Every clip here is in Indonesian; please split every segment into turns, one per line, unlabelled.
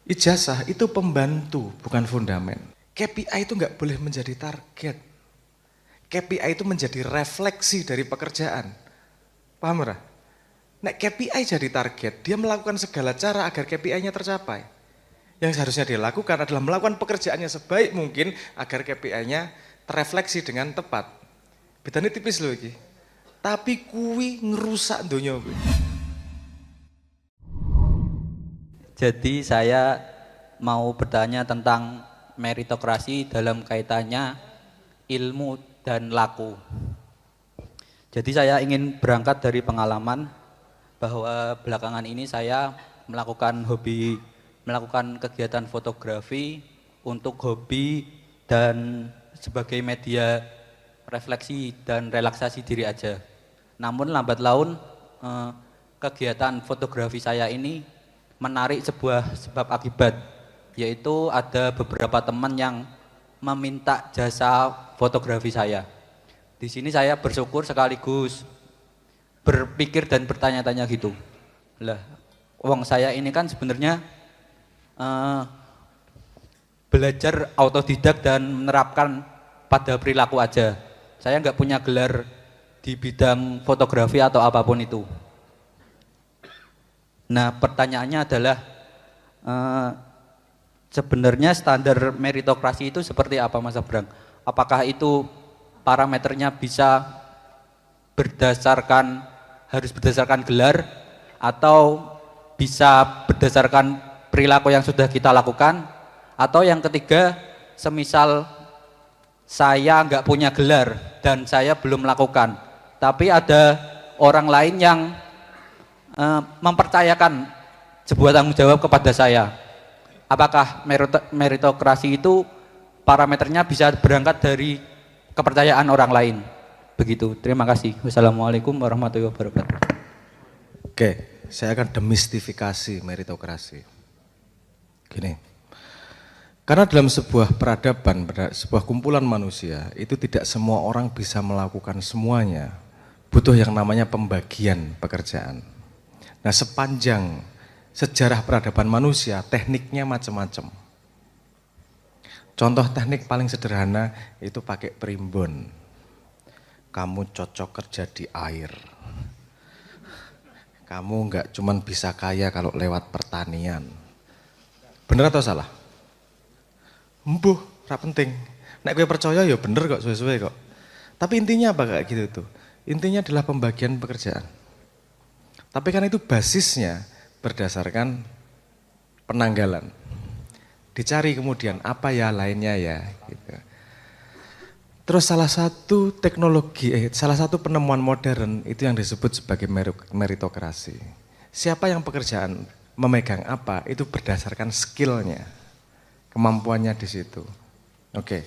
Ijazah itu pembantu, bukan fundamen. KPI itu nggak boleh menjadi target. KPI itu menjadi refleksi dari pekerjaan. Paham ora? Nek KPI jadi target, dia melakukan segala cara agar KPI-nya tercapai. Yang seharusnya dia lakukan adalah melakukan pekerjaannya sebaik mungkin agar KPI-nya terefleksi dengan tepat. Bedanya tipis loh iki. Tapi kuwi ngerusak donya kuwi.
Jadi saya mau bertanya tentang meritokrasi dalam kaitannya ilmu dan laku. Jadi saya ingin berangkat dari pengalaman bahwa belakangan ini saya melakukan kegiatan fotografi untuk hobi dan sebagai media refleksi dan relaksasi diri aja. Namun lambat laun kegiatan fotografi saya ini menarik sebuah sebab akibat, yaitu ada beberapa teman yang meminta jasa fotografi saya. Di sini saya bersyukur sekaligus berpikir dan bertanya-tanya gitu. Lah, wong saya ini kan sebenarnya belajar autodidak dan menerapkan pada perilaku aja. Saya nggak punya gelar di bidang fotografi atau apapun itu. Nah, pertanyaannya adalah sebenarnya standar meritokrasi itu seperti apa, Mas Abrang? Apakah itu parameternya harus berdasarkan gelar atau bisa berdasarkan perilaku yang sudah kita lakukan? Atau yang ketiga, semisal saya nggak punya gelar dan saya belum melakukan, tapi ada orang lain yang mempercayakan sebuah tanggung jawab kepada saya. Apakah meritokrasi itu parameternya bisa berangkat dari kepercayaan orang lain? Begitu. Terima kasih. Wassalamualaikum warahmatullahi wabarakatuh.
Oke, saya akan demistifikasi meritokrasi. Gini. Karena dalam sebuah peradaban, sebuah kumpulan manusia, itu tidak semua orang bisa melakukan semuanya. Butuh yang namanya pembagian pekerjaan. Nah, sepanjang sejarah peradaban manusia, tekniknya macam-macam. Contoh teknik paling sederhana itu pakai primbon. Kamu cocok kerja di air. Kamu nggak cuman bisa kaya kalau lewat pertanian. Bener atau salah? Mbuh, ora penting. Nek kowe percaya ya bener kok, suwe-suwe kok. Tapi intinya apa kayak gitu tuh? Intinya adalah pembagian pekerjaan. Tapi kan itu basisnya berdasarkan penanggalan. Dicari kemudian apa ya lainnya ya gitu. Terus salah satu penemuan modern itu yang disebut sebagai meritokrasi. Siapa yang pekerjaan memegang apa itu berdasarkan skillnya, kemampuannya di situ. Oke.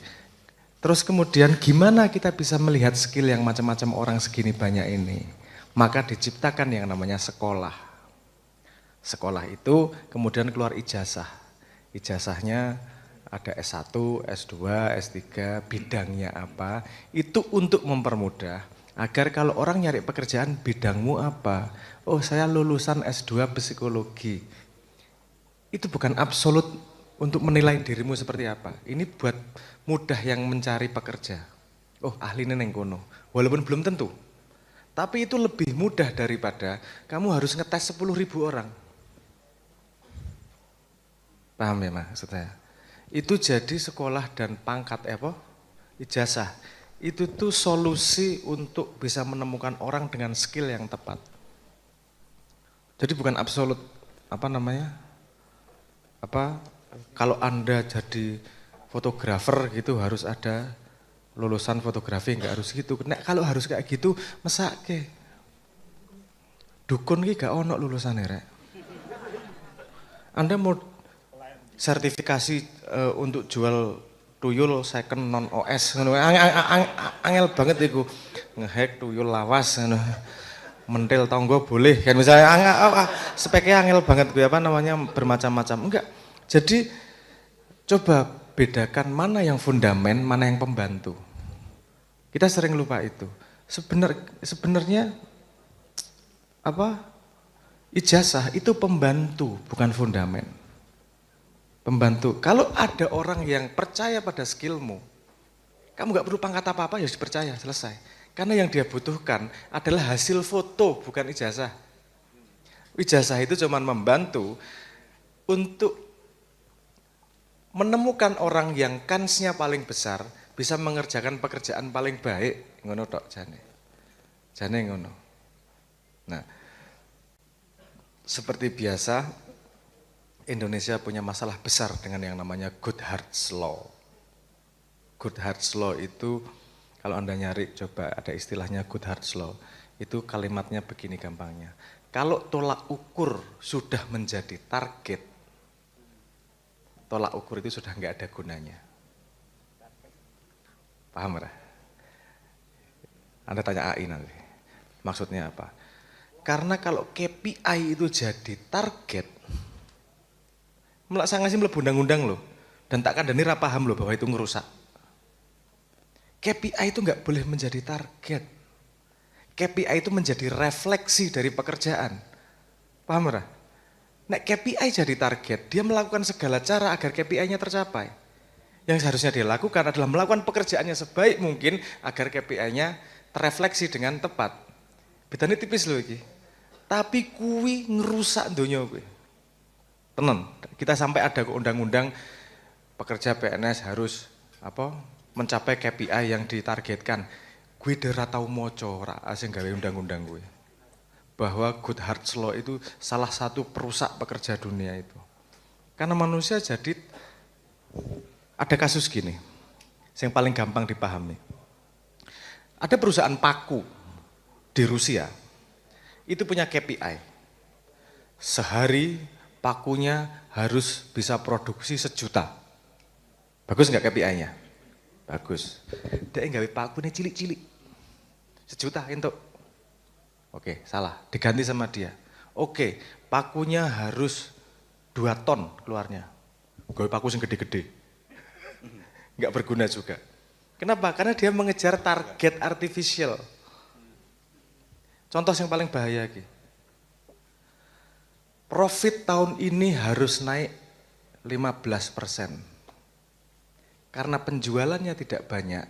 Terus kemudian gimana kita bisa melihat skill yang macam-macam orang segini banyak ini? Maka diciptakan yang namanya sekolah. Sekolah itu kemudian keluar ijazah. Ijazahnya ada S1, S2, S3, bidangnya apa. Itu untuk mempermudah agar kalau orang nyari pekerjaan bidangmu apa. Oh, saya lulusan S2 psikologi. Itu bukan absolut untuk menilai dirimu seperti apa. Ini buat mudah yang mencari pekerja. Oh, ahlinya neng kono. Walaupun belum tentu. Tapi itu lebih mudah daripada kamu harus ngetes 10.000 orang. Paham ya maksud saya? Itu jadi sekolah dan pangkat ijazah. Itu tuh solusi untuk bisa menemukan orang dengan skill yang tepat. Jadi bukan absolut kalau Anda jadi fotografer gitu harus ada lulusan fotografi, enggak harus gitu. Nek kalau harus kayak gitu, mesake. Dukun ki gak ono lulusane rek. Anda mau sertifikasi untuk jual tuyul second non OS ngono angel banget iku. Ngehack tuyul lawas ngono. Mentil tonggo boleh kan misalnya speknya angel banget gue bermacam-macam. Enggak. Jadi coba bedakan mana yang fundamen, mana yang pembantu. Kita sering lupa itu. Sebenarnya ijazah itu pembantu, bukan fundamen. Pembantu. Kalau ada orang yang percaya pada skillmu, kamu nggak perlu pangkat apa-apa ya dipercaya, selesai. Karena yang dia butuhkan adalah hasil foto, bukan ijazah. Ijazah itu cuma membantu untuk menemukan orang yang kansnya paling besar, bisa mengerjakan pekerjaan paling baik, ngono tok jane. Jane ngono. Nah, seperti biasa, Indonesia punya masalah besar dengan yang namanya Goodhart's Law. Goodhart's Law itu, kalau Anda nyari coba ada istilahnya Goodhart's Law, itu kalimatnya begini gampangnya. Kalau tolak ukur sudah menjadi target, tolak ukur itu sudah nggak ada gunanya. Paham nggak? Anda tanya AI nanti, maksudnya apa? Karena kalau KPI itu jadi target, melaksanakan mlebu undang-undang loh, dan tak kandani ra paham loh bahwa itu ngerusak. KPI itu nggak boleh menjadi target. KPI itu menjadi refleksi dari pekerjaan. Paham nggak? Nek KPI jadi target, dia melakukan segala cara agar KPI-nya tercapai. Yang seharusnya dia lakukan adalah melakukan pekerjaannya sebaik mungkin agar KPI-nya terefleksi dengan tepat. Bedanya tipis loh iki. Tapi kuwi ngerusak donya kuwi. Tenan, kita sampai ada undang-undang pekerja PNS harus mencapai KPI yang ditargetkan. Gue ora tau maca ora sing gawe undang-undang gue. Bahwa Goodhart's Law itu salah satu perusak pekerja dunia itu. Karena manusia jadi ada kasus gini, yang paling gampang dipahami. Ada perusahaan paku di Rusia, itu punya KPI. Sehari pakunya harus bisa produksi 1 juta. Bagus nggak KPI-nya? Bagus. Dia nggawe paku ini cilik-cilik. 1 juta entuk. Oke, salah. Diganti sama dia. Oke, pakunya harus 2 ton keluarnya. Gawe paku yang gede-gede. Nggak berguna juga. Kenapa? Karena dia mengejar target artificial. Contoh yang paling bahaya lagi. Profit tahun ini harus naik 15%. Karena penjualannya tidak banyak,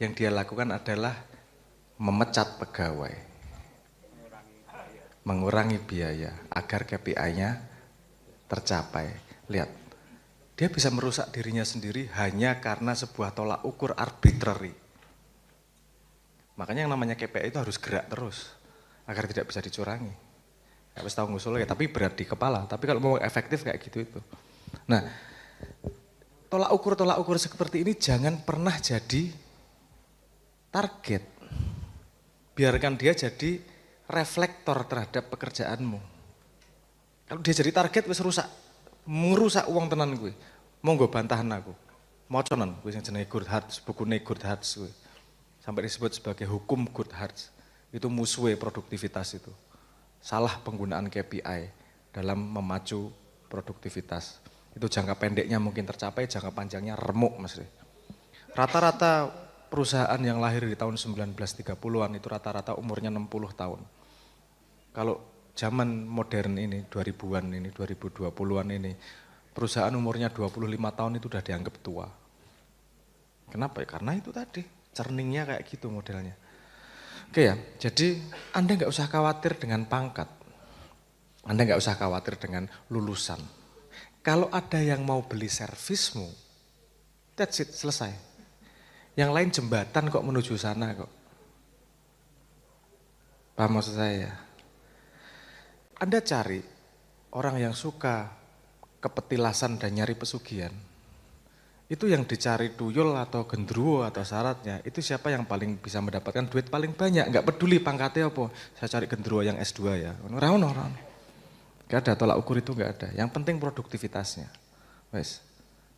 yang dia lakukan adalah memecat pegawai. Mengurangi biaya agar KPI-nya tercapai. Lihat, dia bisa merusak dirinya sendiri hanya karena sebuah tolak ukur arbitrary. Makanya yang namanya KPI itu harus gerak terus, agar tidak bisa dicurangi. Gak bisa tahu ngusul ya, tapi berat di kepala. Tapi kalau mau efektif kayak gitu itu. Nah, tolak ukur seperti ini jangan pernah jadi target. Biarkan dia jadi reflektor terhadap pekerjaanmu. Kalau dia jadi target wis rusak, merusak uang tenan gue. Monggo bantahan aku. Moconan gue yang jenenge Goodhart's, bukune Goodhart's gue. Sampai disebut sebagai hukum Goodhart's. Itu musuhnya produktivitas itu. Salah penggunaan KPI dalam memacu produktivitas. Itu jangka pendeknya mungkin tercapai, jangka panjangnya remuk Mas. Rata-rata perusahaan yang lahir di tahun 1930-an itu rata-rata umurnya 60 tahun. Kalau zaman modern ini, 2000-an ini, 2020-an ini, perusahaan umurnya 25 tahun itu udah dianggap tua. Kenapa? Karena itu tadi, cerningnya kayak gitu modelnya. Oke ya, jadi Anda nggak usah khawatir dengan pangkat. Anda nggak usah khawatir dengan lulusan. Kalau ada yang mau beli servismu, that's it, selesai. Yang lain jembatan kok menuju sana kok. Paham maksud saya? Anda cari orang yang suka kepetilasan dan nyari pesugihan. Itu yang dicari tuyul atau gendruwo atau syaratnya, itu siapa yang paling bisa mendapatkan duit paling banyak. Enggak peduli pangkatnya apa, saya cari gendruwo yang S2 ya. Orang. Enggak ada, tolak ukur itu enggak ada. Yang penting produktivitasnya. Wes.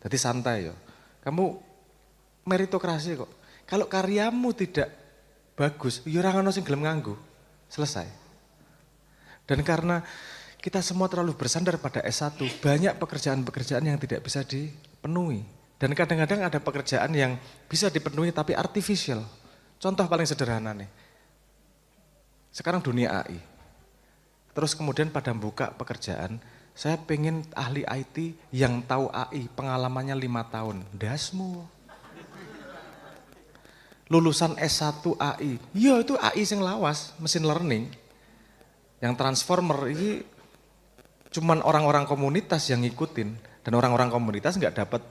Jadi santai ya. Kamu meritokrasi kok. Kalau karyamu tidak bagus, ya ora ono sing gelem nganggo. Selesai. Dan karena kita semua terlalu bersandar pada S1, banyak pekerjaan-pekerjaan yang tidak bisa dipenuhi. Dan kadang-kadang ada pekerjaan yang bisa dipenuhi tapi artificial. Contoh paling sederhana nih. Sekarang dunia AI. Terus kemudian pada buka pekerjaan, Saya pengen ahli IT yang tahu AI, pengalamannya 5 tahun. Dasmu. Lulusan S1 AI, iya itu AI yang lawas, mesin learning. Yang transformer ini cuman orang-orang komunitas yang ngikutin. Dan orang-orang komunitas nggak dapat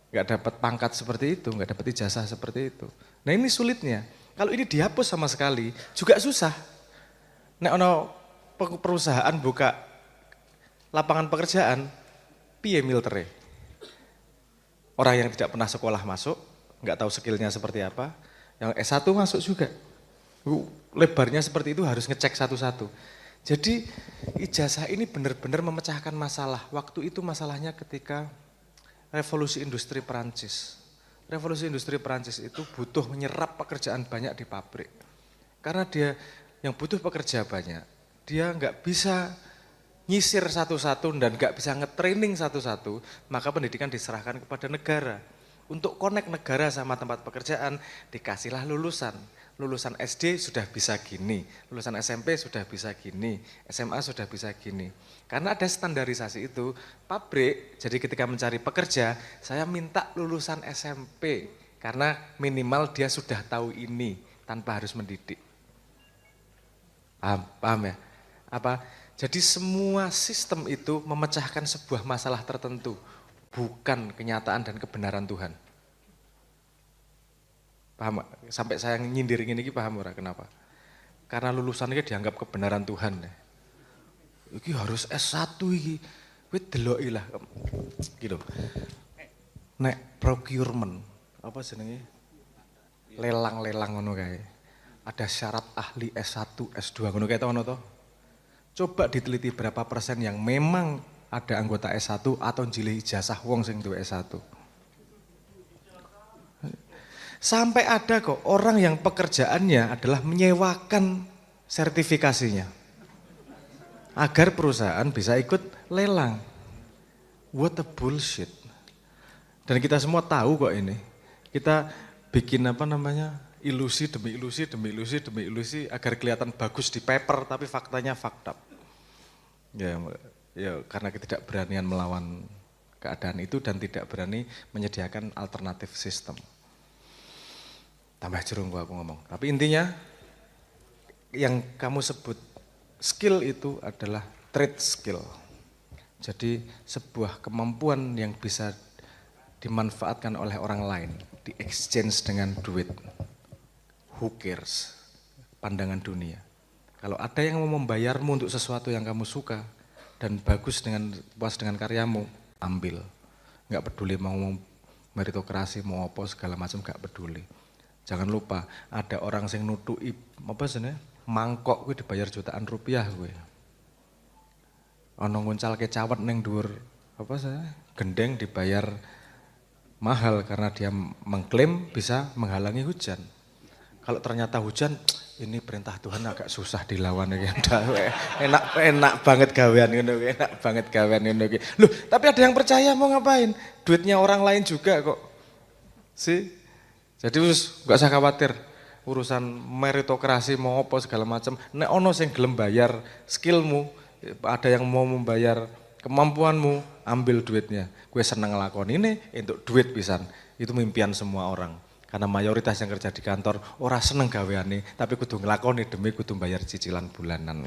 nggak dapat pangkat seperti itu, nggak dapat ijazah seperti itu. Nah ini sulitnya. Kalau ini dihapus sama sekali juga susah. Nek ono perusahaan buka lapangan pekerjaan, piye miltere? Orang yang tidak pernah sekolah masuk, nggak tahu skillnya seperti apa. Yang S1 masuk juga. Lebarnya seperti itu harus ngecek satu-satu. Jadi ijazah ini benar-benar memecahkan masalah. Waktu itu masalahnya ketika revolusi industri Perancis. Revolusi industri Perancis itu butuh menyerap pekerjaan banyak di pabrik. Karena dia yang butuh pekerja banyak, dia nggak bisa nyisir satu-satu dan nggak bisa nge-training satu-satu, maka pendidikan diserahkan kepada negara. Untuk connect negara sama tempat pekerjaan, dikasihlah lulusan. Lulusan SD sudah bisa gini, lulusan SMP sudah bisa gini, SMA sudah bisa gini. Karena ada standarisasi itu, pabrik, jadi ketika mencari pekerja, saya minta lulusan SMP. Karena minimal dia sudah tahu ini, tanpa harus mendidik. Paham ya? Jadi semua sistem itu memecahkan sebuah masalah tertentu, bukan kenyataan dan kebenaran Tuhan. Paham? Sampai saya nyindir ini paham ora kenapa? Karena lulusan ini dianggap kebenaran Tuhan. Iki harus S1 iki. Kowe deloki lah. Gitu. Nek procurement, apa jenenge? Lelang-lelang ngono kae. Ada syarat ahli S1, S2 ngono kae to ono to? Coba diteliti berapa persen yang memang ada anggota S1 atau jilih ijazah wong sing duwe S1. Sampai ada kok orang yang pekerjaannya adalah menyewakan sertifikasinya. Agar perusahaan bisa ikut lelang. What a bullshit. Dan kita semua tahu kok ini. Kita bikin ilusi demi ilusi demi ilusi demi ilusi agar kelihatan bagus di paper tapi faktanya fucked up. Ya karena kita tidak beranian melawan keadaan itu dan tidak berani menyediakan alternatif sistem. Tambah jerung aku ngomong. Tapi intinya yang kamu sebut skill itu adalah trade skill. Jadi sebuah kemampuan yang bisa dimanfaatkan oleh orang lain, di exchange dengan duit. Who cares? Pandangan dunia. Kalau ada yang mau membayarmu untuk sesuatu yang kamu suka dan bagus puas dengan karyamu, ambil. Enggak peduli mau meritokrasi, mau apa segala macam enggak peduli. Jangan lupa ada orang yang nutuki mangkok gue dibayar jutaan rupiah gue. Ono nguncalke cawet ning dhuwur gendeng dibayar mahal karena dia mengklaim bisa menghalangi hujan. Kalau ternyata hujan, ini perintah Tuhan agak susah dilawan ya. Enak banget gawean ngono ki, enak banget gawean ngono ki. Loh, tapi ada yang percaya mau ngapain? Duitnya orang lain juga kok. Jadi enggak usah khawatir urusan meritokrasi mau apa segala macam. Nek ono sing gelem bayar skillmu, ada yang mau membayar kemampuanmu, ambil duitnya. Gue seneng ngelakoni ini untuk duit pisan. Itu mimpian semua orang. Karena mayoritas yang kerja di kantor ora seneng gaweane, tapi kudu nglakoni demi kudu bayar cicilan bulanan.